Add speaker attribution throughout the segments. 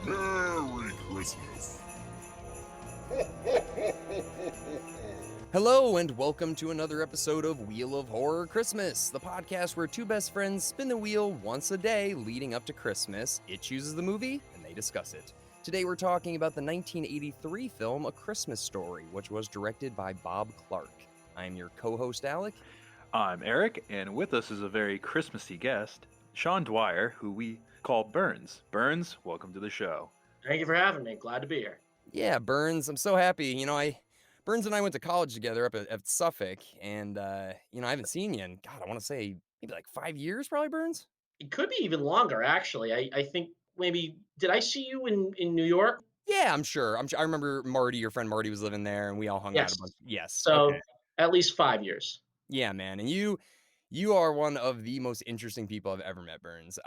Speaker 1: Merry Christmas.
Speaker 2: Hello and welcome to another episode of Wheel of Horror Christmas, the podcast where two best friends spin the wheel once a day leading up to Christmas. It chooses the movie and they discuss it. Today we're talking about the 1983 film A Christmas Story, which was directed by Bob Clark. I'm your co-host Alec.
Speaker 3: I'm Erik, and with us is a very Christmassy guest, Sean Dwyer, who we call Burns. Burns, welcome to the show.
Speaker 4: Thank you for having me. Glad to be here.
Speaker 2: Yeah, Burns, I'm so happy. Burns and I went to college together up at Suffolk, and I haven't seen you in, God, I want to say maybe like 5 years, probably, Burns?
Speaker 4: It could be even longer, actually. I think maybe, did I see you in New York?
Speaker 2: Yeah, I'm sure. I remember Marty, your friend Marty, was living there, and we all hung out a bunch. Yes.
Speaker 4: So
Speaker 2: Okay.
Speaker 4: at least 5 years.
Speaker 2: Yeah, man. And you are one of the most interesting people I've ever met, Burns.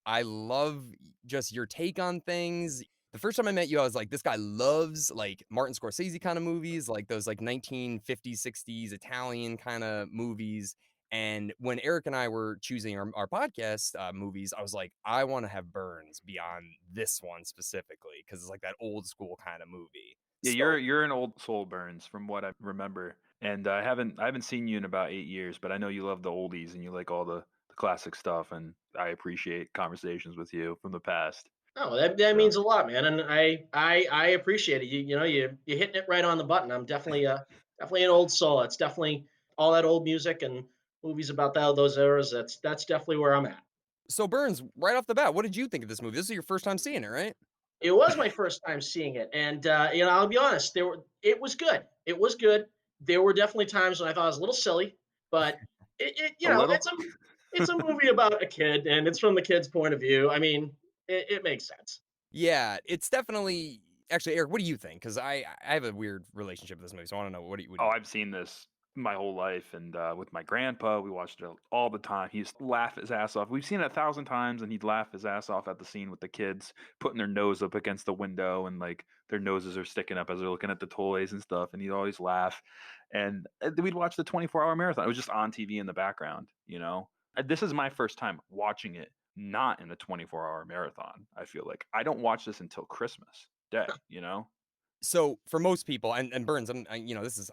Speaker 2: I love just your take on things. The first time I met you, I was like, this guy loves like Martin Scorsese kind of movies, like those like 1950s, 60s Italian kind of movies. And when Erik and I were choosing our podcast movies, I was like, I want to have Burns be on this one specifically because it's like that old school kind of movie.
Speaker 3: Yeah,
Speaker 2: So,
Speaker 3: you're an old soul, Burns, from what I remember. And I haven't seen you in about 8 years, but I know you love the oldies and you like all the classic stuff, and I appreciate conversations with you from the past.
Speaker 4: Oh, that means a lot, man, and I appreciate it. You're hitting it right on the button. I'm definitely an old soul. It's definitely all that old music and movies about those eras. That's definitely where I'm at.
Speaker 2: So Burns, right off the bat, what did you think of this movie? This is your first time seeing it, right?
Speaker 4: It was my first time seeing it, and I'll be honest. It was good. It was good. There were definitely times when I thought it was a little silly, but it's a movie about a kid, and it's from the kid's point of view. I mean, it makes sense.
Speaker 2: Yeah, it's definitely actually, Erik, what do you think? Because I have a weird relationship with this movie, so I want to know what do you
Speaker 3: I've seen this my whole life, and with my grandpa, we watched it all the time. He used to laugh his ass off. We've seen it 1,000 times, and he'd laugh his ass off at the scene with the kids putting their nose up against the window, and like their noses are sticking up as they're looking at the toys and stuff, and he'd always laugh. And we'd watch the 24-hour marathon. It was just on TV in the background, you know. This is my first time watching it not in a 24-hour marathon. I feel like I don't watch this until Christmas Day, you know.
Speaker 2: So for most people, and Burns, I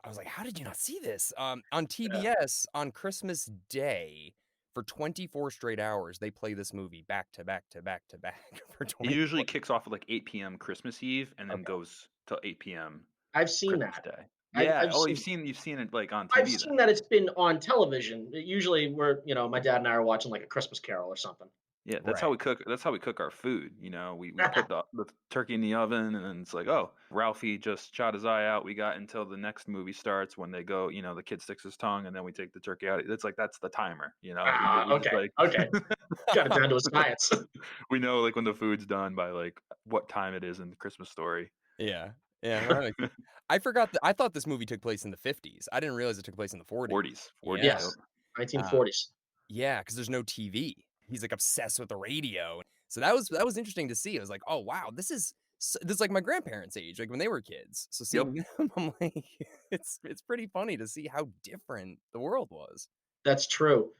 Speaker 2: was like, how did you not see this? On TBS on Christmas Day for 24 straight hours, they play this movie back to back to back to back for 24.
Speaker 3: It usually kicks off at like 8 p.m. Christmas Eve and then goes till 8 p.m.
Speaker 4: I've seen
Speaker 3: Christmas
Speaker 4: that.
Speaker 3: Day.
Speaker 4: I've
Speaker 3: You've seen it like on TV.
Speaker 4: I've seen that it's been on television. Usually, my dad and I are watching like A Christmas Carol or something.
Speaker 3: Yeah, that's how we cook. That's how we cook our food. You know, we put the turkey in the oven, and then it's like, oh, Ralphie just shot his eye out. We got until the next movie starts when they go. The kid sticks his tongue, and then we take the turkey out. It's like that's the timer.
Speaker 4: Okay. Got it down to a science.
Speaker 3: We know like when the food's done by like what time it is in the Christmas Story.
Speaker 2: Yeah. Yeah, I forgot that. I thought this movie took place in the 50s. I didn't realize it took place in the 40s.
Speaker 3: 40s.
Speaker 4: Yes, 1940s.
Speaker 2: Yeah, because there's no TV. He's like obsessed with the radio. So that was interesting to see. I was like, oh wow, this is like my grandparents' age, like when they were kids. So seeing them, I'm like, it's pretty funny to see how different the world was.
Speaker 4: That's true.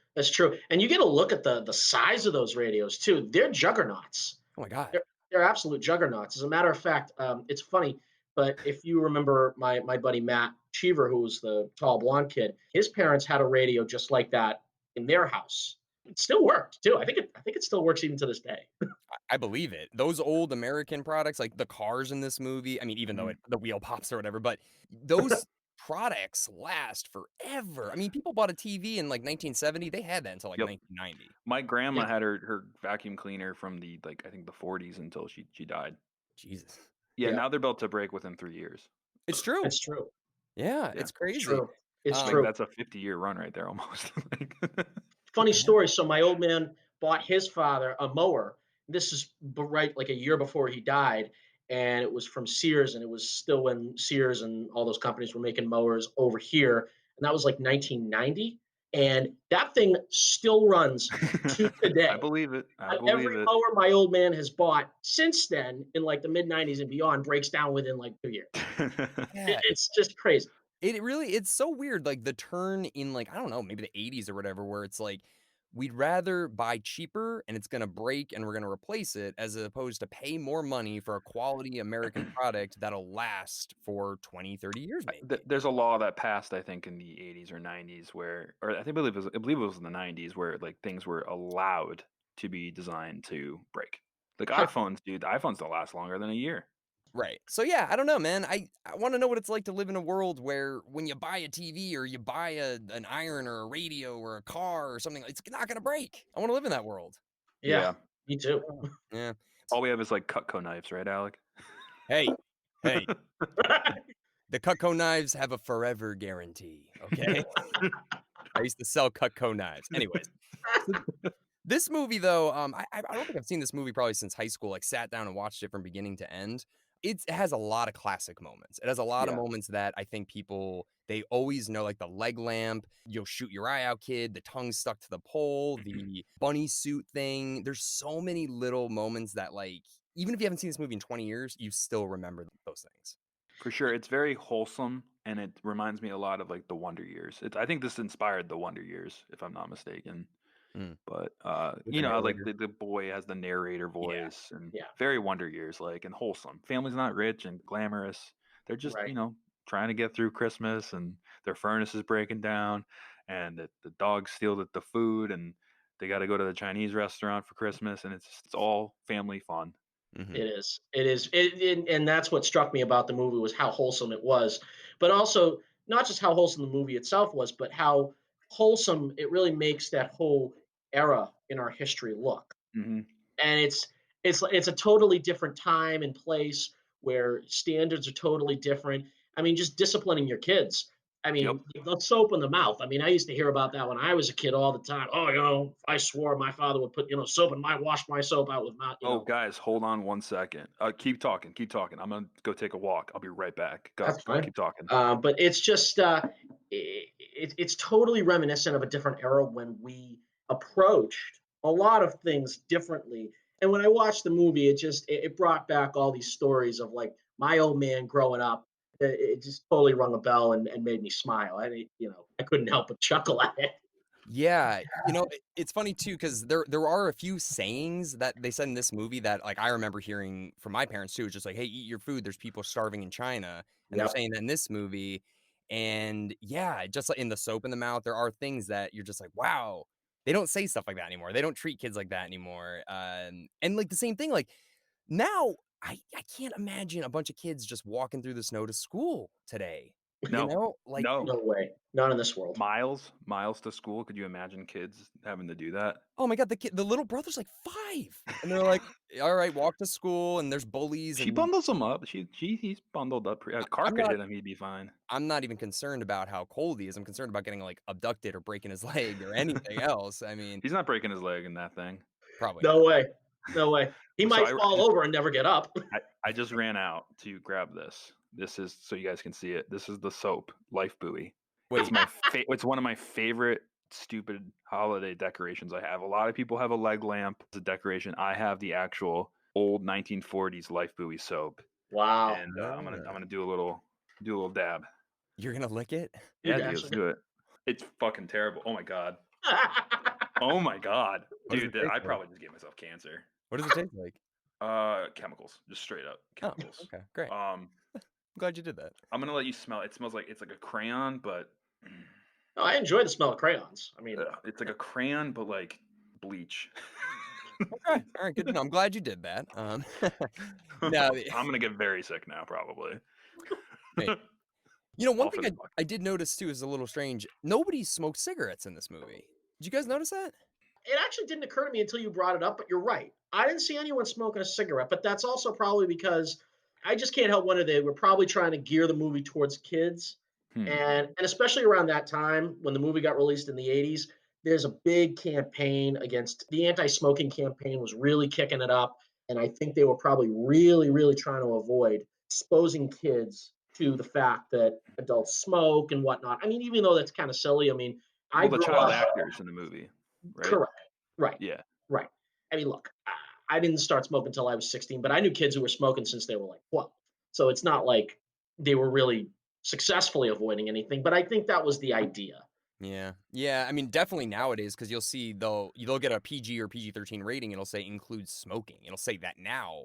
Speaker 4: And you get a look at the size of those radios too. They're juggernauts.
Speaker 2: Oh my God.
Speaker 4: They're absolute juggernauts. As a matter of fact, it's funny, but if you remember my buddy Matt Cheever, who was the tall blonde kid, his parents had a radio just like that in their house. It still worked too. I think it still works even to this day.
Speaker 2: I believe it. Those old American products, like the cars in this movie, I mean, even though the wheel pops or whatever, but those products last forever. I mean, people bought a TV in like 1970. They had that until like 1990.
Speaker 3: My grandma had her vacuum cleaner from the I think the 40s until she died.
Speaker 2: Jesus.
Speaker 3: Yeah, now they're built to break within 3 years.
Speaker 2: It's true.
Speaker 4: It's true.
Speaker 2: Yeah, it's crazy.
Speaker 4: It's true.
Speaker 3: That's a 50-year run right there almost.
Speaker 4: Funny story. So my old man bought his father a mower. This is right like a year before he died, and it was from Sears, and it was still when Sears and all those companies were making mowers over here, and that was like 1990. And that thing still runs to today.
Speaker 3: I believe it.
Speaker 4: Every mower my old man has bought since then, in like the mid 90s and beyond, breaks down within like 2 years. It's just crazy.
Speaker 2: It's so weird. Like the turn in like, I don't know, maybe the 80s or whatever, where it's like we'd rather buy cheaper and it's going to break and we're going to replace it as opposed to pay more money for a quality American product that'll last for 20, 30 years maybe.
Speaker 3: There's a law that passed, I think, in the 80s or 90s where, or I believe it was in the 90s where like things were allowed to be designed to break. Like iPhones, dude, the iPhones don't last longer than a year.
Speaker 2: Right. So yeah, I don't know, man. I want to know what it's like to live in a world where when you buy a TV or you buy an iron or a radio or a car or something, it's not going to break. I want to live in that world.
Speaker 4: Yeah, me too.
Speaker 2: Yeah.
Speaker 3: All we have is like Cutco knives, right, Alec?
Speaker 2: Hey. The Cutco knives have a forever guarantee, okay? I used to sell Cutco knives. Anyways. This movie, though, I don't think I've seen this movie probably since high school, like sat down and watched it from beginning to end. It has a lot of classic moments. It has a lot of moments that I think people, they always know, like the leg lamp, you'll shoot your eye out, kid, the tongue stuck to the pole, the bunny suit thing. There's so many little moments that, like, even if you haven't seen this movie in 20 years, you still remember those things.
Speaker 3: For sure. It's very wholesome, and it reminds me a lot of like the Wonder Years. I think this inspired the Wonder Years, if I'm not mistaken. But you know, like the boy has the narrator voice, and very Wonder Years like, and wholesome. Family's not rich and glamorous. They're just you know, trying to get through Christmas, and their furnace is breaking down, and the dogs steal the food, and they got to go to the Chinese restaurant for Christmas, and it's all family fun.
Speaker 4: It is, and that's what struck me about the movie was how wholesome it was, but also not just how wholesome the movie itself was, but how wholesome it really makes that whole era in our history look. And it's a totally different time and place where standards are totally different. I mean, just disciplining your kids. I mean, the soap in the mouth. I mean, I used to hear about that when I was a kid all the time. Oh, you know, I swore my father would put, you know, soap in wash my soap out with my, you know.
Speaker 3: Guys, hold on 1 second. Keep talking. I'm going to go take a walk. I'll be right back.
Speaker 4: That's fine.
Speaker 3: Keep talking.
Speaker 4: But it's just, it's totally reminiscent of a different era when we approached a lot of things differently. And when I watched the movie, it brought back all these stories of like my old man growing up. It just totally rung a bell and made me smile. I couldn't help but chuckle at it.
Speaker 2: Yeah, you know, it's funny too because there are a few sayings that they said in this movie that like I remember hearing from my parents too. It's just like, hey, eat your food. There's people starving in China, and they're saying that in this movie. And yeah, just like in the soap in the mouth, there are things that you're just like, wow, they don't say stuff like that anymore. They don't treat kids like that anymore. And like the same thing, like now. I can't imagine a bunch of kids just walking through the snow to school today.
Speaker 3: No,
Speaker 2: you know? Like,
Speaker 4: no way, not in this world.
Speaker 3: Miles to school. Could you imagine kids having to do that?
Speaker 2: Oh my God, the little brother's like 5, and they're like, all right, walk to school, and there's bullies.
Speaker 3: She bundles him up. He's bundled up. A car could hit him, he'd be fine.
Speaker 2: I'm not even concerned about how cold he is. I'm concerned about getting like abducted or breaking his leg or anything else. I mean,
Speaker 3: he's not breaking his leg in that thing.
Speaker 2: Probably.
Speaker 4: No way. He might fall over and never get up.
Speaker 3: I just ran out to grab this. This is so you guys can see it. This is the soap life buoy.
Speaker 2: Wait.
Speaker 3: It's one of my favorite stupid holiday decorations I have. A lot of people have a leg lamp as a decoration. I have the actual old 1940s life buoy soap.
Speaker 4: Wow.
Speaker 3: And I'm gonna do a little dab.
Speaker 2: You're gonna lick it?
Speaker 3: Yeah, dude, let's do it. It's fucking terrible. Oh my God. Oh my God. Dude, I probably just gave myself cancer.
Speaker 2: What does it taste like?
Speaker 3: Chemicals. Just straight up chemicals.
Speaker 2: Oh, okay, great. I'm glad you did that.
Speaker 3: I'm gonna let you smell it. It smells like it's like a crayon, but
Speaker 4: I enjoy the smell of crayons. I mean,
Speaker 3: it's like a crayon, but like bleach.
Speaker 2: Okay, all right, good to know. I'm glad you did that.
Speaker 3: No, I'm gonna get very sick now, probably.
Speaker 2: Hey, you know, one thing I did notice too is a little strange. Nobody smoked cigarettes in this movie. Did you guys notice that?
Speaker 4: It actually didn't occur to me until you brought it up, but you're right. I didn't see anyone smoking a cigarette, but that's also probably because I just can't help wonder they were probably trying to gear the movie towards kids. And especially around that time when the movie got released in the 80s, there's a big campaign against the anti-smoking campaign was really kicking it up. And I think they were probably really, really trying to avoid exposing kids to the fact that adults smoke and whatnot. I mean, even though that's kind of silly, I mean,
Speaker 3: the child actors in the movie, right?
Speaker 4: Correct. Right.
Speaker 3: Yeah.
Speaker 4: Right. I mean, look, I didn't start smoking until I was 16, but I knew kids who were smoking since they were like 12. So it's not like they were really successfully avoiding anything, but I think that was the idea.
Speaker 2: Yeah. I mean, definitely nowadays, because you'll see they'll get a PG or PG-13 rating. It'll say includes smoking. It'll say that now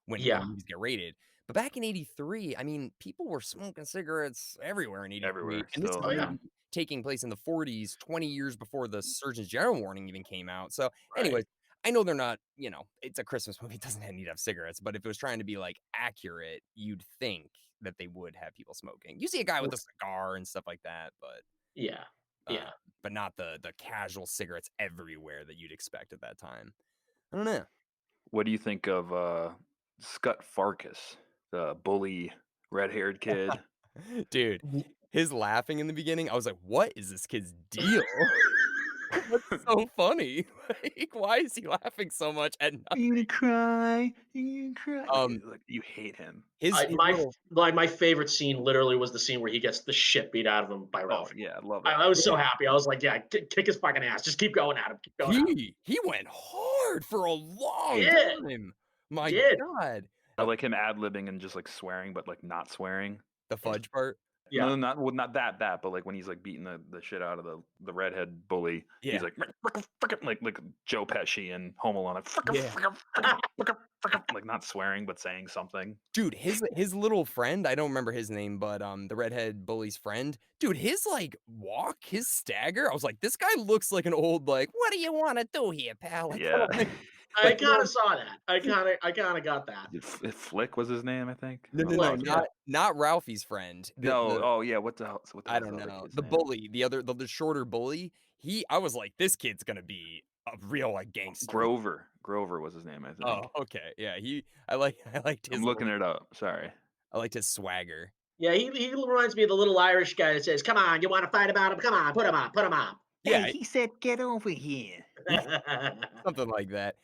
Speaker 2: when
Speaker 4: Yeah.
Speaker 2: movies get rated. But back in '83, I mean, people were smoking cigarettes everywhere in '83,
Speaker 3: Everywhere
Speaker 2: and this is
Speaker 3: still,
Speaker 4: Oh,
Speaker 3: yeah.
Speaker 4: yeah.
Speaker 2: movie taking place in the '40s, 20 years before the Surgeon General warning even came out. So,
Speaker 4: Right.
Speaker 2: anyways, I know they're not. It's a Christmas movie. It doesn't need to have cigarettes. But if it was trying to be like accurate, you'd think that they would have people smoking. You see a guy with a cigar and stuff like that, but.
Speaker 4: Yeah. Yeah.
Speaker 2: But not the casual cigarettes everywhere that you'd expect at that time. I don't know.
Speaker 3: What do you think of Scott Farkas, the bully red-haired kid?
Speaker 2: Dude, his laughing in the beginning, I was like, what is this kid's deal? What's so funny? Like, why is he laughing so much at night?
Speaker 3: You gonna cry? You gonna cry?
Speaker 2: Um,
Speaker 3: Like, you hate him.
Speaker 2: his little
Speaker 4: My favorite scene literally was the scene where he gets the shit beat out of him by
Speaker 3: Oh
Speaker 4: Ralphie.
Speaker 3: yeah, I love that.
Speaker 4: I was so happy. I was like, yeah, kick his fucking ass. Just keep going at him. Keep going at him.
Speaker 2: he went hard for a long
Speaker 4: Yeah.
Speaker 2: time. My
Speaker 4: Did.
Speaker 2: God.
Speaker 3: I like him ad-libbing and just like swearing, but like not swearing.
Speaker 2: The fudge part.
Speaker 4: Yeah.
Speaker 3: No, not that, but like when he's like beating the shit out of the redhead bully,
Speaker 2: Yeah.
Speaker 3: he's like like Joe Pesci and Home Alone,
Speaker 2: Yeah.
Speaker 3: like not swearing but saying something.
Speaker 2: Dude, his little friend, I don't remember his name, but the redhead bully's friend, dude, his like walk, his stagger, I was like, this guy looks like an old like, what do you want to do here, pal? Like,
Speaker 3: Yeah.
Speaker 4: I kind of saw that. I kind of got that.
Speaker 3: Flick was his name, I think.
Speaker 2: No,
Speaker 4: Flick, yeah.
Speaker 2: not Ralphie's friend.
Speaker 3: Oh yeah, what the hell?
Speaker 2: I don't know. The bully, the shorter bully. I was like, this kid's gonna be a real like gangster.
Speaker 3: Grover was his name, I think.
Speaker 2: Oh, okay, yeah. I liked his.
Speaker 3: I'm looking it up. Sorry.
Speaker 2: I liked his swagger.
Speaker 4: Yeah, he reminds me of the little Irish guy that says, "Come on, you want to fight about him? Come on, put him on."
Speaker 2: Yeah,
Speaker 3: Hey, he said, "Get over here."
Speaker 2: something like that.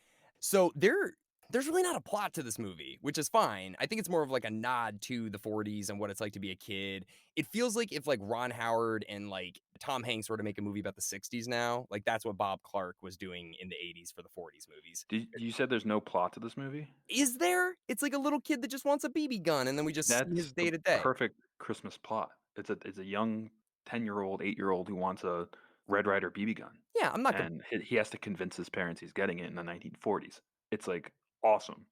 Speaker 2: So there's really not a plot to this movie, which is fine. I think it's more of like a nod to the 40s and what it's like to be a kid. It feels like if like Ron Howard and like Tom Hanks were to make a movie about the 60s now, like that's what Bob Clark was doing in the 80s for the 40s movies.
Speaker 3: You said there's no plot to this movie?
Speaker 2: Is there? It's like a little kid that just wants a BB gun and then we just see his day to day.
Speaker 3: Perfect Christmas plot. It's a young 10-year-old, 8-year-old who wants a Red Ryder BB gun.
Speaker 2: Yeah, I'm not
Speaker 3: and he has to convince his parents he's getting it in the 1940s. It's like awesome.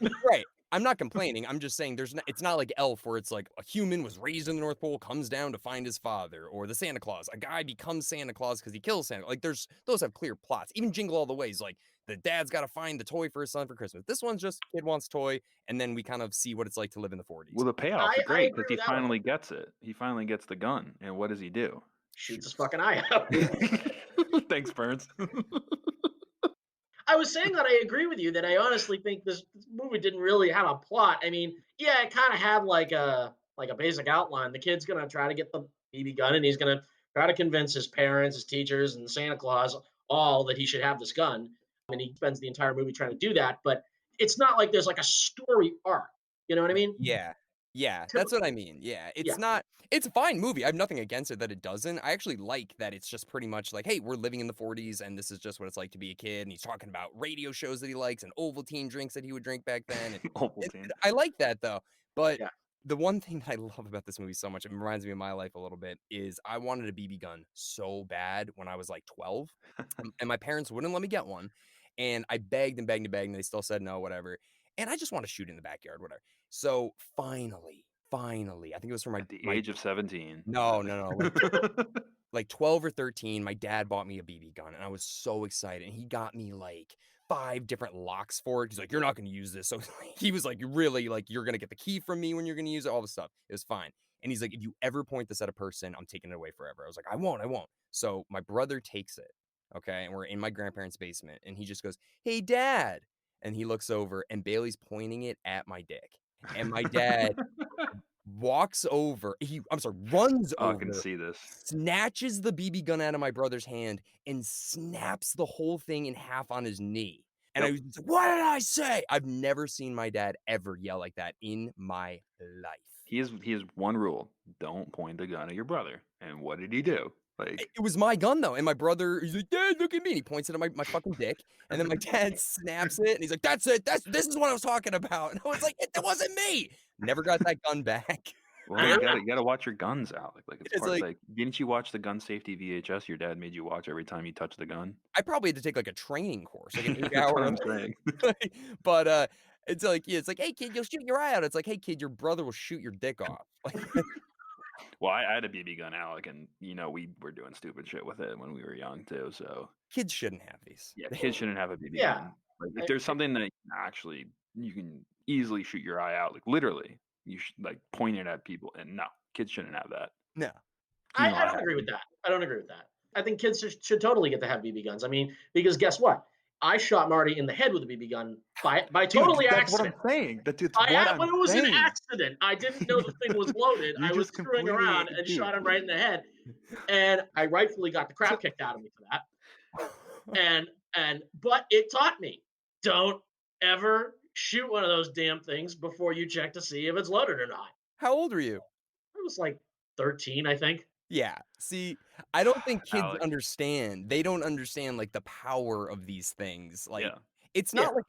Speaker 2: right. I'm not complaining. I'm just saying it's not like Elf where it's like a human was raised in the North Pole, comes down to find his father, or the Santa Claus. A guy becomes Santa Claus because he kills Santa. Like those have clear plots. Even Jingle All the Way is like the dad's got to find the toy for his son for Christmas. This one's just kid wants toy, and then we kind of see what it's like to live in the 40s.
Speaker 3: Well, the payoff is
Speaker 4: I
Speaker 3: great
Speaker 4: agree
Speaker 3: because he
Speaker 4: with that
Speaker 3: finally gets it. He finally gets the gun, and what does he do?
Speaker 4: Shoots his fucking eye out.
Speaker 3: Thanks, Burns.
Speaker 4: I was saying that I agree with you that I honestly think this movie didn't really have a plot. I mean, yeah, it kind of had like a basic outline. The kid's gonna try to get the BB gun, and he's gonna try to convince his parents, his teachers, and Santa Claus all that he should have this gun. And he spends the entire movie trying to do that. But it's not like there's like a story arc. You know what I mean?
Speaker 2: Yeah, that's what I mean. Yeah, it's a fine movie. I have nothing against it that it doesn't. I actually like that it's just pretty much like, hey, we're living in the 40s and this is just what it's like to be a kid. And he's talking about radio shows that he likes and Ovaltine drinks that he would drink back then.
Speaker 3: Ovaltine.
Speaker 2: I like that though. But
Speaker 4: Yeah.
Speaker 2: the one thing that I love about this movie so much, it reminds me of my life a little bit, is I wanted a BB gun so bad when I was like 12 and my parents wouldn't let me get one. And I begged and begged and begged and they still said no, whatever. And I just want to shoot in the backyard, whatever. So finally, I think it was for
Speaker 3: At the age of 17.
Speaker 2: No. Like 12 or 13, my dad bought me a BB gun and I was so excited. And he got me like 5 different locks for it. He's like, you're not going to use this. So he was like, really, like, you're going to get the key from me when you're going to use it, all this stuff. It was fine. And he's like, if you ever point this at a person, I'm taking it away forever. I was like, I won't. So my brother takes it. Okay. And we're in my grandparents' basement. And he just goes, hey, Dad. And he looks over and Bailey's pointing it at my dick. And my dad walks over. Runs over.
Speaker 3: I can see this.
Speaker 2: Snatches the BB gun out of my brother's hand and snaps the whole thing in half on his knee. And I was like, what did I say? I've never seen my dad ever yell like that in my life.
Speaker 3: He has one rule: don't point the gun at your brother. And what did he do? Like,
Speaker 2: it was my gun though, and my brother, he's like, Dad, look at me. And he points it at my fucking dick, and then my dad snaps it, and he's like, that's it. This is what I was talking about. And I was like, it wasn't me. Never got that gun back.
Speaker 3: Well, you gotta watch your guns, Alec. Like it's
Speaker 2: It's
Speaker 3: part
Speaker 2: like-
Speaker 3: like didn't you watch the gun safety VHS your dad made you watch every time you touch the gun?
Speaker 2: I probably had to take like a training course, like an
Speaker 3: That's
Speaker 2: 8-hour.
Speaker 3: what I'm saying.
Speaker 2: But it's like, yeah, it's like, hey kid, you'll shoot your eye out. It's like, hey kid, your brother will shoot your dick off. Like,
Speaker 3: Well, I had a BB gun, Alec, and we were doing stupid shit with it when we were young too. So
Speaker 2: kids shouldn't have these.
Speaker 3: yeah, kids shouldn't have a BB
Speaker 4: Yeah.
Speaker 3: gun. Like if
Speaker 4: I-
Speaker 3: there's something that actually you can easily shoot your eye out, like literally, you should like point it at people. And no, kids shouldn't have that.
Speaker 2: No.
Speaker 4: I
Speaker 3: I
Speaker 4: don't agree with that. I don't agree with that. I think kids should totally get to have BB guns. I mean, because guess what? I shot Marty in the head with a BB gun by totally accident.
Speaker 3: saying. But it
Speaker 4: was an accident. I didn't know the thing was loaded.
Speaker 3: You
Speaker 4: I was
Speaker 3: just
Speaker 4: screwing
Speaker 3: completely-
Speaker 4: around and shot him right in the head, and I rightfully got the crap kicked out of me for that. But it taught me, don't ever shoot one of those damn things before you check to see if it's loaded or not.
Speaker 2: How old were you?
Speaker 4: I was like 13, I think.
Speaker 2: Yeah. See, I don't think kids
Speaker 3: Alec.
Speaker 2: understand. They don't understand like the power of these things. Like
Speaker 3: Yeah.
Speaker 2: it's not like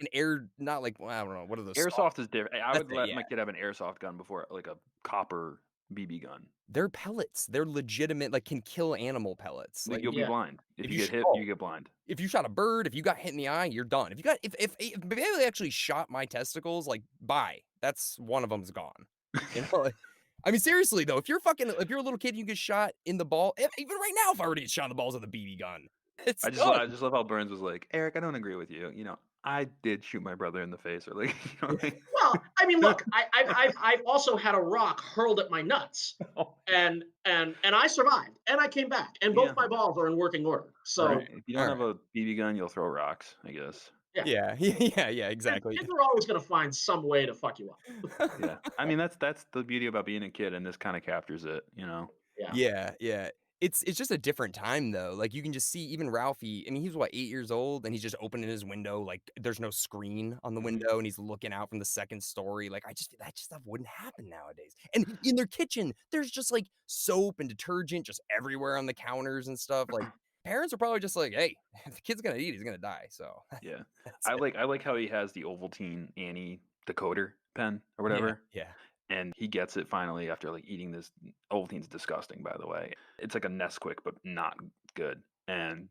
Speaker 2: not like, well, I don't know, what are those?
Speaker 3: Airsoft is different. I
Speaker 2: That's
Speaker 3: would
Speaker 2: it,
Speaker 3: let
Speaker 2: yeah.
Speaker 3: my kid have an airsoft gun before like a copper BB gun.
Speaker 2: They're pellets. They're legitimate, like can kill animal pellets.
Speaker 3: Like
Speaker 2: Like
Speaker 3: you'll be
Speaker 4: yeah.
Speaker 3: blind. If
Speaker 2: If
Speaker 3: you
Speaker 2: you
Speaker 3: get hit,
Speaker 2: shoot-
Speaker 3: you get blind.
Speaker 2: if you shot a bird, if you got hit in the eye, you're done. If Bailey actually shot my testicles, like bye. That's one of them's gone. You know, like, I mean, seriously though, if you're a little kid, and you get shot in the ball. Even right now, if I were to get shot in the balls with a BB gun, it's
Speaker 3: I
Speaker 2: done.
Speaker 3: just love how Burns was like, Eric, I don't agree with you. I did shoot my brother in the face, or like,
Speaker 4: Well, I mean, look, I've also had a rock hurled at my nuts, and I survived, and I came back, and both
Speaker 3: Yeah.
Speaker 4: my balls are in working order. So
Speaker 2: Right.
Speaker 3: if you don't have a BB gun, you'll throw rocks, I guess.
Speaker 2: Yeah, exactly.
Speaker 4: kids are always going to find some way to fuck you up.
Speaker 3: Yeah, I mean that's the beauty about being a kid, and this kind of captures it.
Speaker 2: Yeah. It's just a different time though. Like you can just see even Ralphie. I mean, he's what, 8 years old, and he's just opening his window. Like there's no screen on the window, and he's looking out from the second story. Like that just stuff wouldn't happen nowadays. And in their kitchen, there's just like soap and detergent just everywhere on the counters and stuff. Like parents are probably just like, hey, if the kid's gonna eat, he's gonna die. So
Speaker 3: Yeah,
Speaker 2: that's
Speaker 3: I
Speaker 2: it.
Speaker 3: like how he has the Ovaltine Annie decoder pen or whatever.
Speaker 2: Yeah.
Speaker 3: And he gets it finally after like eating this. Ovaltine's disgusting, by the way. It's like a Nesquik, but not good. And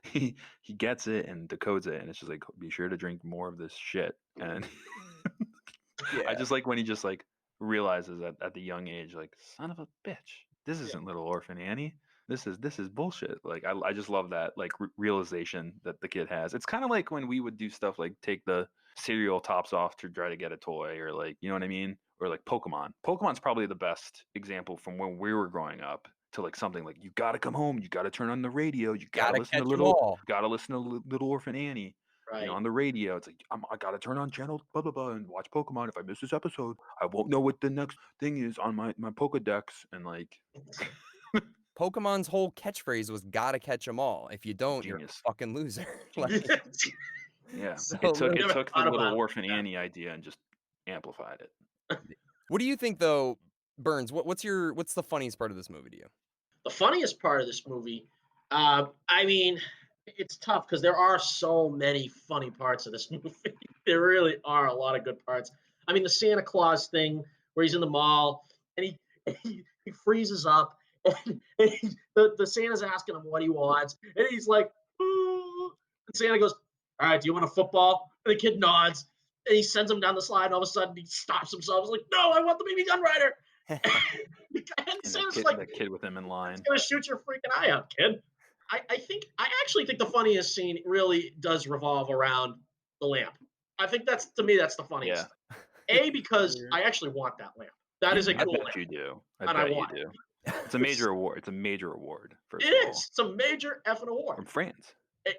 Speaker 3: he gets it and decodes it, and it's just like, be sure to drink more of this shit. And I just like when he just like realizes at the young age, like, son of a bitch, this isn't Little Orphan Annie. This is bullshit. Like I just love that like realization that the kid has. It's kind of like when we would do stuff like take the cereal tops off to try to get a toy, or like, you know what I mean? Or like Pokemon. Pokemon's probably the best example from when we were growing up to like something like, you gotta come home, you gotta turn on the radio, you gotta listen
Speaker 2: catch
Speaker 3: to
Speaker 2: 'em all.
Speaker 3: Little Orphan Annie.
Speaker 4: Right.
Speaker 3: On the radio, it's like, I gotta turn on channel blah blah blah and watch Pokemon. If I miss this episode, I won't know what the next thing is on my Pokedex. And like,
Speaker 2: Pokemon's whole catchphrase was "Gotta catch 'em all. If you don't, you're a
Speaker 3: Genius.
Speaker 2: fucking loser." Like,
Speaker 3: yeah,
Speaker 2: So
Speaker 3: it took
Speaker 4: never
Speaker 3: the
Speaker 4: thought
Speaker 3: Little
Speaker 4: about
Speaker 3: Orphan
Speaker 4: that.
Speaker 3: Annie idea and just amplified it.
Speaker 2: what do you think though, Burns? What's the funniest part of this movie to you?
Speaker 4: The funniest part of this movie, I mean, it's tough because there are so many funny parts of this movie. There really are a lot of good parts. I mean, the Santa Claus thing where he's in the mall and he freezes up, and the Santa's asking him what he wants, and he's like, "Ooh." And Santa goes, "All right, do you want a football?" And the kid nods, and he sends him down the slide, and all of a sudden he stops himself. He's like, "No, I want the BB gun rider." And
Speaker 3: And
Speaker 4: Santa's like,
Speaker 3: the kid with him in line.
Speaker 4: "It's gonna shoot your freaking eye out, kid." I actually think the funniest scene really does revolve around the lamp. I think that's the funniest. Because I actually want that lamp. That is a
Speaker 3: I
Speaker 4: cool
Speaker 3: bet
Speaker 4: lamp.
Speaker 3: you do.
Speaker 4: And
Speaker 3: I
Speaker 4: I
Speaker 3: bet you
Speaker 4: want
Speaker 3: do. It's a major award. It's a major award. First
Speaker 4: It
Speaker 3: of all,
Speaker 4: is. It's a major effing
Speaker 3: from
Speaker 4: award.
Speaker 3: France.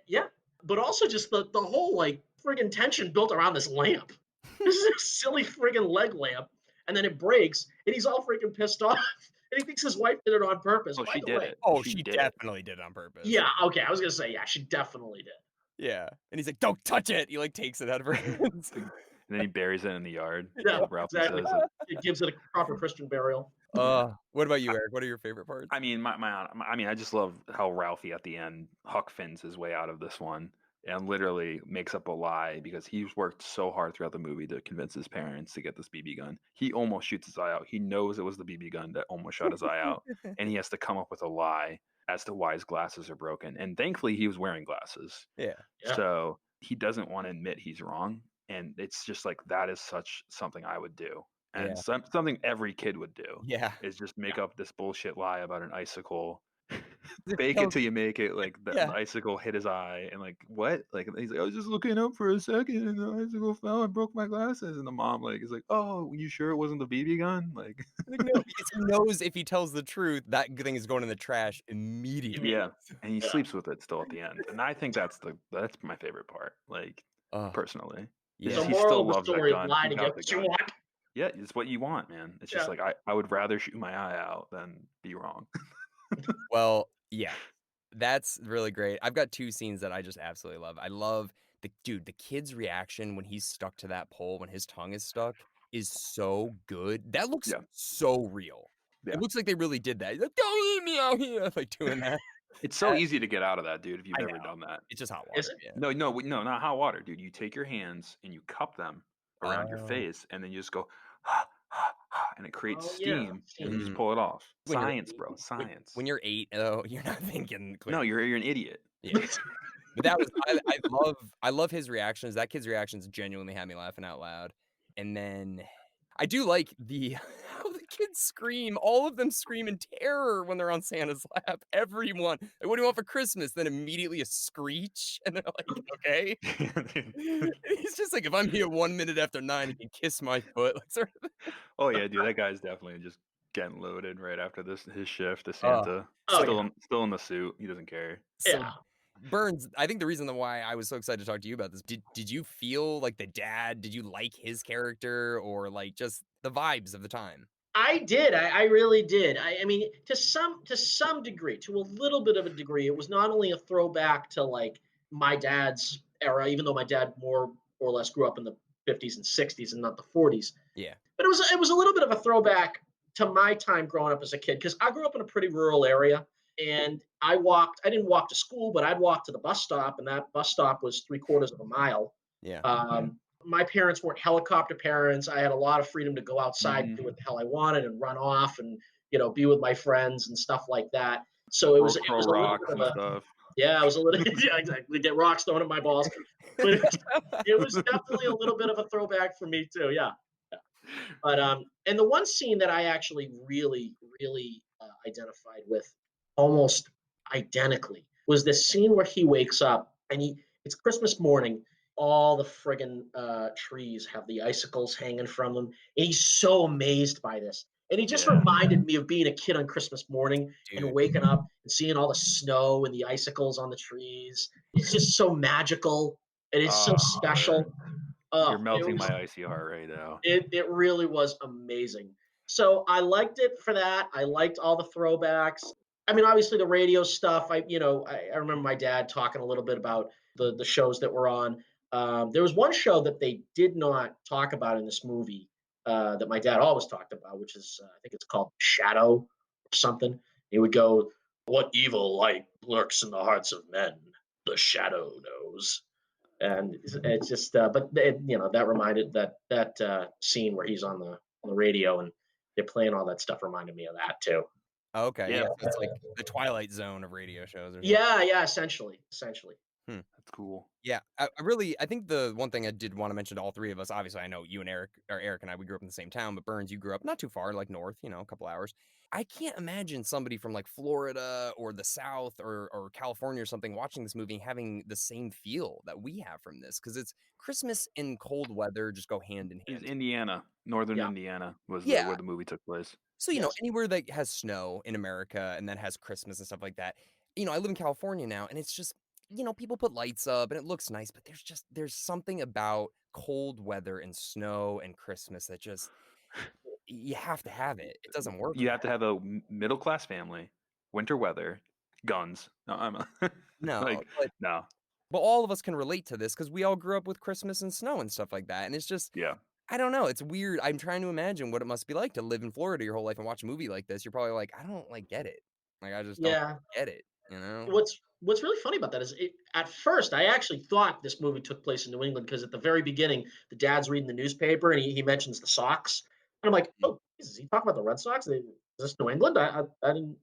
Speaker 4: Yeah, but also just the whole like friggin' tension built around this lamp. This is a silly friggin' leg lamp, and then it breaks, and he's all freaking pissed off, and he thinks his wife did it on purpose.
Speaker 3: Oh,
Speaker 4: By
Speaker 3: she
Speaker 4: the
Speaker 3: did
Speaker 4: way-
Speaker 3: it.
Speaker 2: Oh,
Speaker 3: She
Speaker 2: she
Speaker 3: did it.
Speaker 2: definitely did it on purpose.
Speaker 4: Yeah, okay. I was gonna say, yeah, she definitely did.
Speaker 2: Yeah. And he's like, "Don't touch it." He like takes it out of her hands.
Speaker 3: And then he buries it in the yard.
Speaker 4: Yeah,
Speaker 3: like Ralphie
Speaker 4: exactly.
Speaker 3: says.
Speaker 4: It gives it a proper Christian burial.
Speaker 2: What about you, Eric? What are your favorite parts?
Speaker 3: I mean, I just love how Ralphie at the end Huck Finns his way out of this one and literally makes up a lie because he's worked so hard throughout the movie to convince his parents to get this BB gun. He almost shoots his eye out. He knows it was the BB gun that almost shot his eye out, and he has to come up with a lie as to why his glasses are broken. And thankfully, he was wearing glasses.
Speaker 2: Yeah.
Speaker 3: So he doesn't want to admit he's wrong. And it's just like, that is something I would do. And
Speaker 2: Yeah.
Speaker 3: something every kid would do
Speaker 2: Yeah.
Speaker 3: is just make up this bullshit lie about an icicle.
Speaker 2: Just
Speaker 3: Fake
Speaker 2: tell-
Speaker 3: it till you make it. Like the
Speaker 2: Yeah.
Speaker 3: icicle hit his eye, and like, what? Like, he's like, I was just looking up for a second, and the icicle fell and broke my glasses. And the mom like is like, oh, you sure it wasn't the BB gun? Like,
Speaker 2: Like, no, because he knows if he tells the truth, that thing is going in the trash immediately.
Speaker 3: yeah. And he
Speaker 4: Yeah.
Speaker 3: sleeps with it still at the end. And I think that's my favorite part. Like, personally,
Speaker 2: Yeah.
Speaker 4: So
Speaker 3: he
Speaker 4: moral
Speaker 3: still
Speaker 4: of the
Speaker 3: loves that
Speaker 4: story:
Speaker 3: gun.
Speaker 4: lie
Speaker 3: He
Speaker 4: to
Speaker 3: got
Speaker 4: get
Speaker 3: the
Speaker 4: what you
Speaker 3: gun.
Speaker 4: want.
Speaker 3: Yeah, it's what you want, man. It's just like I would rather shoot my eye out than be wrong.
Speaker 2: Well, yeah, that's really great. I've got two scenes that I just absolutely love. I love the kid's reaction when he's stuck to that pole, when his tongue is stuck, is so good. That looks
Speaker 3: Yeah.
Speaker 2: so real.
Speaker 3: Yeah.
Speaker 2: It looks like they really did that. He's like, don't eat me out here, like doing that.
Speaker 3: It's so easy to get out of that, dude, if you've
Speaker 2: I
Speaker 3: never
Speaker 2: know.
Speaker 3: done that.
Speaker 2: It's just hot
Speaker 4: Is
Speaker 2: water.
Speaker 4: it?
Speaker 2: Yeah.
Speaker 3: No, not hot water, dude. You take your hands and you cup them around your
Speaker 2: Oh.
Speaker 3: face, and then you just go, and it creates
Speaker 4: Oh, yeah.
Speaker 3: steam, and you just
Speaker 2: Mhm.
Speaker 3: pull it off.
Speaker 2: When you're
Speaker 3: Science,
Speaker 2: eight-
Speaker 3: bro. Science.
Speaker 2: When you're 8, though, you're not thinking clearly.
Speaker 3: No, you're an idiot.
Speaker 2: Yeah. But that was I love his reactions. That kid's reactions genuinely had me laughing out loud. And then I do like the how the kids scream. All of them scream in terror when they're on Santa's lap. Everyone. Like, what do you want for Christmas? Then immediately a screech. And they're like, okay. And he's just like, if I'm here 1 minute after 9, you can kiss my foot. Like, sort of.
Speaker 3: Oh yeah, dude, that guy's definitely just getting loaded right after his shift. The
Speaker 2: Oh.
Speaker 3: Santa,
Speaker 4: Oh,
Speaker 3: still in the suit. He doesn't care.
Speaker 2: So,
Speaker 4: Yeah.
Speaker 2: Burns, I think the reason why I was so excited to talk to you about this, did you feel like the dad? Did you like his character, or like just the vibes of the time?
Speaker 4: I did. I really did. I mean, to some degree, to a little bit of a degree, it was not only a throwback to like my dad's era, even though my dad more or less grew up in the 50s and 60s and not the 40s.
Speaker 2: Yeah.
Speaker 4: But it was a little bit of a throwback to my time growing up as a kid, because I grew up in a pretty rural area, and I didn't walk to school, but I'd walk to the bus stop, and that bus stop was 3/4 of a mile.
Speaker 2: Yeah.
Speaker 4: My parents weren't helicopter parents. I had a lot of freedom to go outside and do what the hell I wanted and run off and, be with my friends and stuff like that. So it was a little
Speaker 3: rocks
Speaker 4: bit
Speaker 3: and
Speaker 4: of a,
Speaker 3: stuff.
Speaker 4: yeah, it was a little, yeah, exactly. Get rocks thrown at my balls. But it was definitely a little bit of a throwback for me too. Yeah. But and the one scene that I actually really, really identified with almost identically was this scene where he wakes up and it's Christmas morning. All the friggin' trees have the icicles hanging from them, and he's so amazed by this. And he just reminded me of being a kid on Christmas morning and
Speaker 2: Dude.
Speaker 4: waking up and seeing all the snow and the icicles on the trees. It's just so magical, and it's so special.
Speaker 3: You're melting my icy heart right now.
Speaker 4: It really was amazing. So I liked it for that. I liked all the throwbacks. I mean, obviously the radio stuff. I remember my dad talking a little bit about the shows that were on. There was one show that they did not talk about in this movie that my dad always talked about, which is I think it's called Shadow or something. He would go, "What evil light lurks in the hearts of men? The shadow knows." And it's just, but that reminded that scene where he's on the radio and they're playing all that stuff reminded me of that too.
Speaker 2: Okay.
Speaker 3: Yeah.
Speaker 2: Yeah. So it's like the Twilight Zone of radio shows. Or something.
Speaker 4: Yeah, essentially.
Speaker 3: That's cool.
Speaker 2: Yeah, I think the one thing I did want to mention to all three of us, obviously I know you and Eric and I, we grew up in the same town, but Burns, you grew up not too far, like north, a couple hours. I can't imagine somebody from like Florida or the South or California or something watching this movie and having the same feel that we have from this, because it's Christmas and cold weather just go hand in
Speaker 3: It's
Speaker 2: hand.
Speaker 3: Indiana, northern
Speaker 4: Yeah.
Speaker 3: Indiana was
Speaker 2: Yeah.
Speaker 3: where the movie took place.
Speaker 2: So,
Speaker 4: Yes.
Speaker 2: Anywhere that has snow in America and then has Christmas and stuff like that. I live in California now, and it's just, people put lights up and it looks nice, but there's something about cold weather and snow and Christmas that just, you have to have it. It doesn't work.
Speaker 3: You have to have a middle class family, winter weather, guns. No, I'm
Speaker 2: No,
Speaker 3: like
Speaker 2: but,
Speaker 3: no.
Speaker 2: but all of us can relate to this because we all grew up with Christmas and snow and stuff like that. And it's just,
Speaker 3: Yeah.
Speaker 2: I don't know. It's weird. I'm trying to imagine what it must be like to live in Florida your whole life and watch a movie like this. You're probably like, I don't get it. Like, I just don't get it,
Speaker 4: what's really funny about that is at first I actually thought this movie took place in New England because at the very beginning the dad's reading the newspaper and he mentions the Sox and I'm like, oh, is he talking about the Red Sox? Is this New England? I didn't,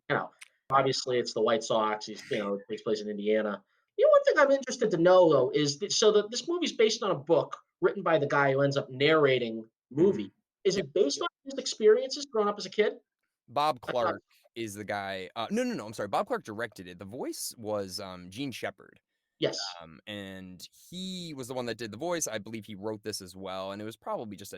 Speaker 4: obviously it's the White Sox. It takes place in Indiana. One thing I'm interested to know though is that this movie's based on a book written by the guy who ends up narrating the movie. Is
Speaker 2: Yep.
Speaker 4: it based on his experiences growing up as a kid?
Speaker 2: Bob
Speaker 4: I thought,
Speaker 2: Clark is the guy. No. I'm sorry. Bob Clark directed it. The voice was Gene Shepard.
Speaker 4: yes.
Speaker 2: And he was the one that did the voice. I believe he wrote this as well, and it was probably just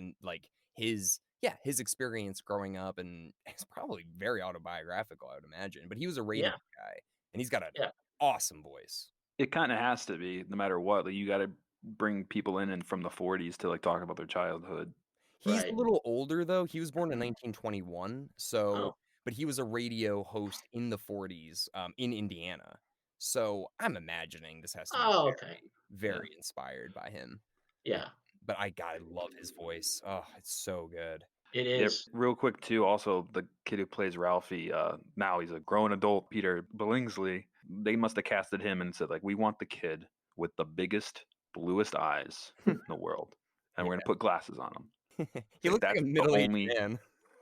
Speaker 2: his experience growing up, and it's probably very autobiographical, I would imagine. But he was a radio
Speaker 4: Yeah.
Speaker 2: guy, and he's got an
Speaker 4: Yeah.
Speaker 2: awesome voice.
Speaker 3: It kind of has to be, no matter what. Like, you got to bring people in and from the 40s to like talk about their childhood.
Speaker 2: He's a
Speaker 4: Right.
Speaker 2: little older though. He was born in 1921, so
Speaker 4: Oh.
Speaker 2: but he was a radio host in the 40s in Indiana. So I'm imagining this has to be
Speaker 4: Oh, okay.
Speaker 2: very inspired by him.
Speaker 4: Yeah.
Speaker 2: But I love his voice. Oh, it's so good.
Speaker 4: It
Speaker 3: Yeah,
Speaker 4: is.
Speaker 3: real quick too. Also, the kid who plays Ralphie, now he's a grown adult, Peter Billingsley. They must have casted him and said like, we want the kid with the biggest, bluest eyes in the world, and we're gonna put glasses on him.
Speaker 2: He
Speaker 3: Like,
Speaker 2: looks like
Speaker 3: that's
Speaker 2: a
Speaker 3: the
Speaker 2: middle-aged
Speaker 3: only-
Speaker 2: man.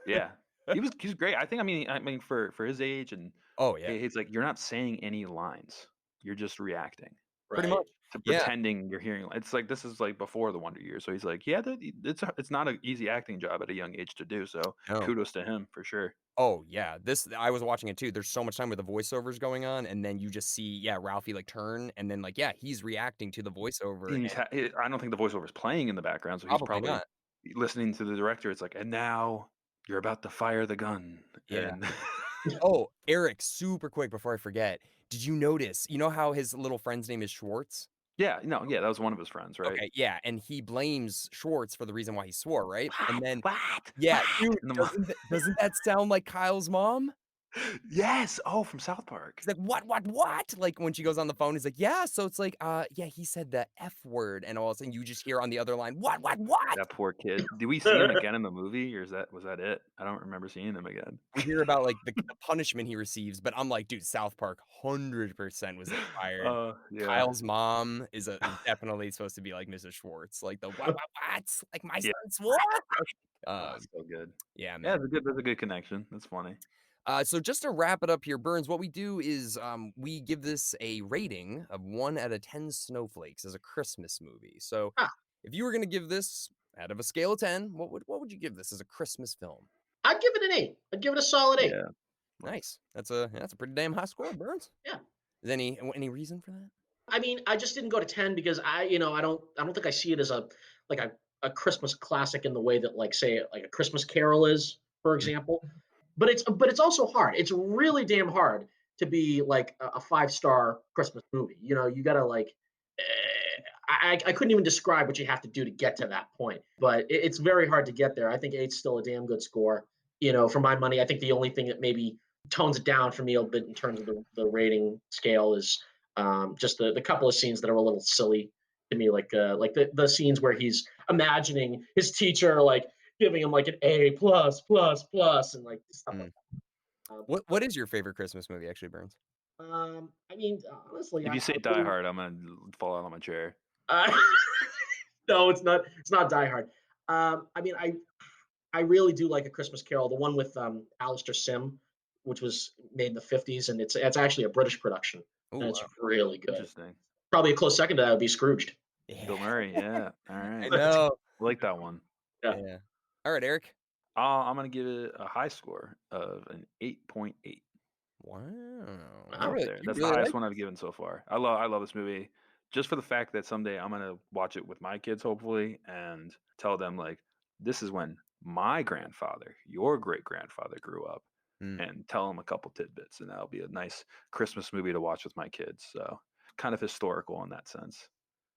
Speaker 3: Yeah, he's great. I mean for his age, and
Speaker 2: Oh yeah,
Speaker 3: it's like you're not saying any lines, you're just reacting
Speaker 2: pretty
Speaker 4: Right.
Speaker 2: much.
Speaker 3: to
Speaker 2: Yeah.
Speaker 3: pretending you're hearing. It's like this is like before the Wonder Years, so he's like, yeah, it's not an easy acting job at a young age to do. So
Speaker 2: No.
Speaker 3: kudos to him for sure.
Speaker 2: Oh yeah, I was watching it too. There's so much time where the voiceover's going on, and then you just see Ralphie like turn, and then like he's reacting to the voiceover.
Speaker 3: And I don't think the voiceover is playing in the background, so he's
Speaker 2: Probably
Speaker 3: probably
Speaker 2: not.
Speaker 3: listening to the director. It's like, and now you're about to fire the gun.
Speaker 2: Yeah.
Speaker 3: And
Speaker 2: Oh, Eric, super quick before I forget. Did you notice? You know how his little friend's name is Schwartz?
Speaker 3: yeah, that was one of his friends, right?
Speaker 2: Okay, yeah, and he blames Schwartz for the reason why he swore, right? And then
Speaker 3: What?
Speaker 2: yeah,
Speaker 3: What?
Speaker 2: dude,
Speaker 3: And the mom-
Speaker 2: doesn't that sound like Kyle's mom?
Speaker 3: Yes. Oh, from South Park.
Speaker 2: He's like, what? Like when she goes on the phone, he's like, yeah. So it's like, he said the F word, and all of a sudden you just hear on the other line, what?
Speaker 3: That poor kid. Do we see him again in the movie, or was that it? I don't remember seeing him again.
Speaker 2: We hear about like the punishment he receives, but I'm like, dude, South Park 100% was inspired.
Speaker 3: Yeah.
Speaker 2: Kyle's mom is definitely supposed to be like Mrs. Schwartz, like the what? Like my son swore.
Speaker 3: That's so good.
Speaker 2: Yeah, man.
Speaker 3: Yeah, that's a good connection. That's funny.
Speaker 2: So just to wrap it up here, Burns, what we do is we give this a rating of 1 out of 10 snowflakes as a Christmas movie. So if you were going to give this out of a scale of 10, what would you give this as a Christmas film?
Speaker 4: I'd give it an 8. I'd give it a solid 8.
Speaker 3: Yeah.
Speaker 2: Nice. That's a pretty damn high score, Burns.
Speaker 4: Yeah.
Speaker 2: Is any reason for that?
Speaker 4: I mean, I just didn't go to 10 because I don't think I see it as a Christmas classic in the way that like say like a Christmas Carol is, for example. But it's also hard. It's really damn hard to be like a 5-star Christmas movie. You gotta like. I couldn't even describe what you have to do to get to that point, but it's very hard to get there. I think 8's still a damn good score. For my money, I think the only thing that maybe tones it down for me a bit in terms of the rating scale is just the couple of scenes that are a little silly to me, like the scenes where he's imagining his teacher like giving him like an A plus and like stuff like that.
Speaker 2: What is your favorite Christmas movie, actually, Burns?
Speaker 4: I mean, honestly,
Speaker 3: If you say Die Hard, I'm gonna fall out on my chair.
Speaker 4: No, it's not. It's not Die Hard. I mean, I really do like A Christmas Carol, the one with Alistair Sim, which was made in the 50s, and it's actually a British production,
Speaker 2: Ooh,
Speaker 4: and it's
Speaker 2: wow.
Speaker 4: really good.
Speaker 3: Interesting.
Speaker 4: Probably a close second to that would be Scrooged.
Speaker 3: Bill Murray. Yeah. All right.
Speaker 2: I know.
Speaker 3: I like that one.
Speaker 4: Yeah.
Speaker 2: All right, Eric.
Speaker 3: I'm gonna give it a high score of an 8.8.
Speaker 2: Wow.
Speaker 4: Wow.
Speaker 3: That's the highest one I've given so far. I love this movie just for the fact that someday I'm gonna watch it with my kids, hopefully, and tell them like, this is when my grandfather, your great grandfather, grew up, and tell them a couple tidbits, and that'll be a nice Christmas movie to watch with my kids. So kind of historical in that sense.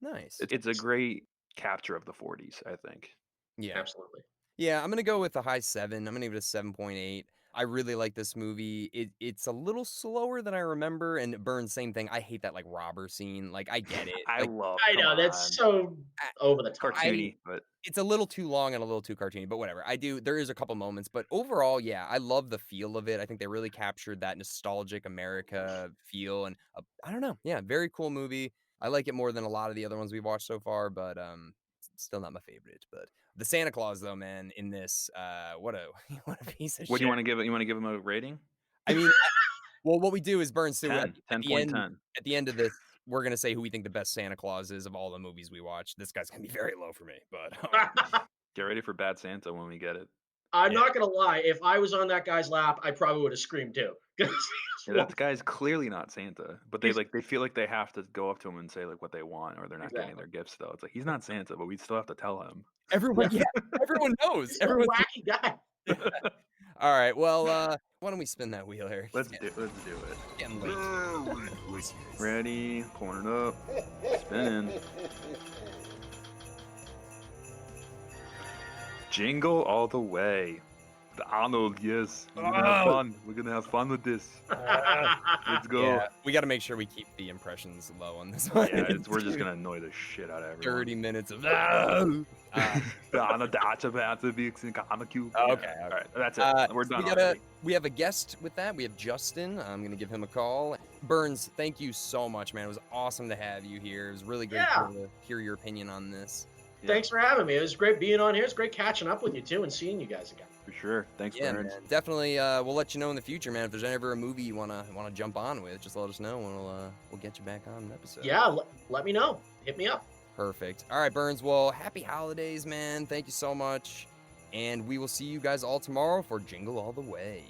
Speaker 2: Nice.
Speaker 3: It's a great capture of the 40s, I think.
Speaker 2: Yeah.
Speaker 4: Absolutely.
Speaker 2: Yeah, I'm gonna go with a high 7. I'm gonna give it a 7.8. I really like this movie. It's a little slower than I remember, and Burns, same thing. I hate that like robber scene. Like I get it.
Speaker 3: I
Speaker 2: Like
Speaker 3: love.
Speaker 4: I
Speaker 3: Come
Speaker 4: know
Speaker 3: on.
Speaker 4: that's so over the top.
Speaker 3: Cartoony, but
Speaker 2: it's a little too long and a little too cartoony, but whatever. There is a couple moments, but overall, yeah, I love the feel of it. I think they really captured that nostalgic America feel, and I don't know, yeah, very cool movie. I like it more than a lot of the other ones we've watched so far, but still not my favorite. But the Santa Claus, though, man, in this, what a what a piece of
Speaker 3: what do
Speaker 2: shit.
Speaker 3: you want to give it? You want to give him a rating?
Speaker 2: I mean, well, what we do is Burns too.
Speaker 3: 10,
Speaker 2: At the end,
Speaker 3: 10.10.
Speaker 2: at the end of this, we're gonna say who we think the best Santa Claus is of all the movies we watch. This guy's gonna be very low for me, but
Speaker 3: Get ready for Bad Santa when we get it.
Speaker 4: I'm
Speaker 2: Yeah.
Speaker 4: not gonna lie. If I was on that guy's lap, I probably would have screamed too.
Speaker 3: Yeah, that guy's clearly not Santa, but
Speaker 4: He's-
Speaker 3: they feel like they have to go up to him and say like what they want, or they're not getting their gifts though. It's like he's not Santa, but we still have to tell him.
Speaker 2: everyone knows.
Speaker 4: He's a
Speaker 2: Everyone.
Speaker 4: wacky guy.
Speaker 2: All right. Well, why don't we spin that wheel, Eric?
Speaker 3: Let's
Speaker 2: It's
Speaker 3: do it.
Speaker 2: getting late.
Speaker 1: Merry Christmas.
Speaker 3: Ready? Pulling it up. Spinning. Jingle all the way. The Arnold, yes. We're gonna have fun. We're gonna have fun with this. Let's go.
Speaker 2: Yeah, we got to make sure we keep the impressions low on this one.
Speaker 3: Yeah, we're just gonna annoy the shit out of everyone.
Speaker 2: 30 minutes of.
Speaker 3: Okay,
Speaker 2: all
Speaker 3: right, that's it. We're done.
Speaker 2: We have a guest with that. We have Justin. I'm gonna give him a call. Burns, thank you so much, man. It was awesome to have you here. It was really great to hear your opinion on this.
Speaker 4: Thanks for having me. It was great being on here. It's great catching up with you too and seeing you guys again.
Speaker 3: For sure. Thanks,
Speaker 2: Yeah,
Speaker 3: Burns.
Speaker 2: man. Definitely. We'll let you know in the future, man. If there's ever a movie you wanna jump on with, just let us know, and we'll get you back on an episode.
Speaker 4: Yeah, let me know. Hit me up.
Speaker 2: Perfect. All right, Burns. Well, happy holidays, man. Thank you so much, and we will see you guys all tomorrow for Jingle All the Way.